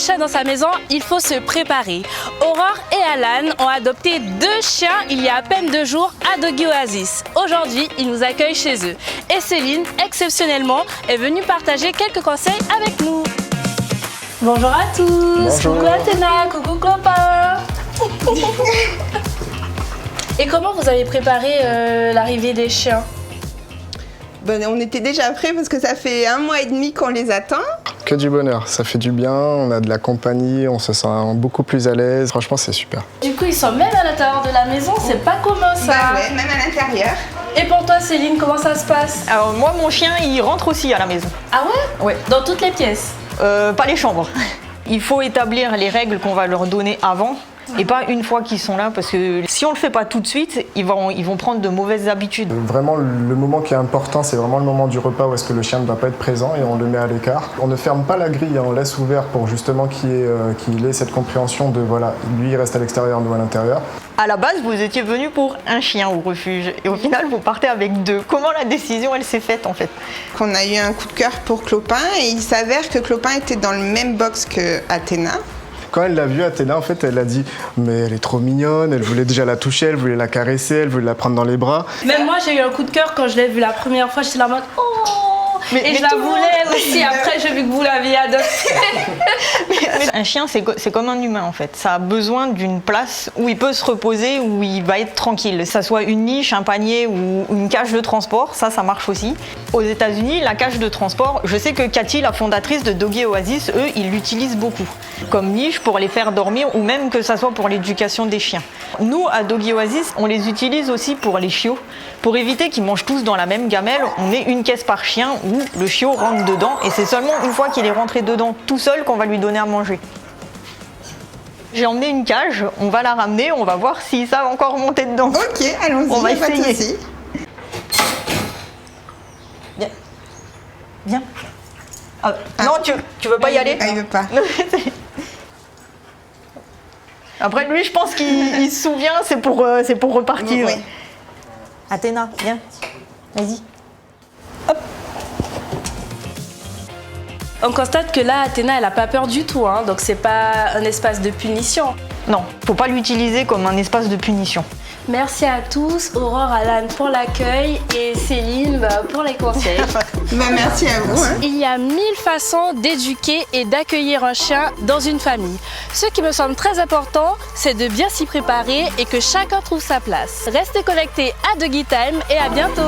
chat dans sa maison, il faut se préparer. Aurore et Alan ont adopté 2 chiens il y a à peine 2 jours à Doggy Oasis. Aujourd'hui, ils nous accueillent chez eux. Et Céline, exceptionnellement, est venue partager quelques conseils avec nous. Bonjour à tous. Bonjour. Coucou Athéna, coucou Clopin. Et comment vous avez préparé l'arrivée des chiens? On était déjà prêts parce que ça fait 1 mois et demi qu'on les attend. Que du bonheur, ça fait du bien, on a de la compagnie, on se sent beaucoup plus à l'aise. Franchement, c'est super. Du coup, ils sont même à l'intérieur de la maison, c'est pas commun ça. Bah ouais, même à l'intérieur. Et pour toi Céline, comment ça se passe? Alors moi, mon chien, il rentre aussi à la maison. Ah ouais? Ouais. Dans toutes les pièces? Pas les chambres. Il faut établir les règles qu'on va leur donner avant et pas une fois qu'ils sont là, parce que si on le fait pas tout de suite, ils vont prendre de mauvaises habitudes. Vraiment, le moment qui est important, c'est vraiment le moment du repas où est-ce que le chien ne doit pas être présent et on le met à l'écart. On ne ferme pas la grille, on laisse ouvert pour justement qu'il ait cette compréhension de voilà, lui il reste à l'extérieur, nous à l'intérieur. À la base, vous étiez venu pour un chien au refuge et au final, vous partez avec 2. Comment la décision, elle s'est faite en fait? On a eu un coup de cœur pour Clopin et il s'avère que Clopin était dans le même box que Athéna. Quand elle l'a vue, Athéna, en fait, elle a dit « mais elle est trop mignonne », elle voulait déjà la toucher, elle voulait la caresser, elle voulait la prendre dans les bras. Même moi j'ai eu un coup de cœur quand je l'ai vue la première fois, j'étais là en mode oh. Et je la voulais aussi, après j'ai vu que vous l'aviez adoptée. Un chien, c'est comme un humain en fait. Ça a besoin d'une place où il peut se reposer, où il va être tranquille. Que ça soit une niche, un panier ou une cage de transport, ça marche aussi. Aux États-Unis, la cage de transport, je sais que Cathy, la fondatrice de Doggy Oasis, eux, ils l'utilisent beaucoup. Comme niche pour les faire dormir ou même que ça soit pour l'éducation des chiens. Nous, à Doggy Oasis, on les utilise aussi pour les chiots. Pour éviter qu'ils mangent tous dans la même gamelle, on met une caisse par chien où le chiot rentre dedans et c'est seulement une fois qu'il est rentré dedans tout seul qu'on va lui donner à manger. J'ai emmené une cage, on va la ramener, on va voir s'ils savent encore monter dedans. Ok, allons-y, On va pas de essayer. souci. Viens. Viens. Ah, non, tu veux pas y aller? Ah, il veut pas. Après lui, je pense qu'il se souvient, c'est pour repartir. Oui. Athéna, viens. Vas-y. On constate que là Athéna elle a pas peur du tout, hein, donc c'est pas un espace de punition. Non, faut pas l'utiliser comme un espace de punition. Merci à tous, Aurore, Alan pour l'accueil et Céline pour les conseils. Merci à vous. Hein. Il y a 1000 façons d'éduquer et d'accueillir un chien dans une famille. Ce qui me semble très important, c'est de bien s'y préparer et que chacun trouve sa place. Restez connectés à Doggy Time et à bientôt.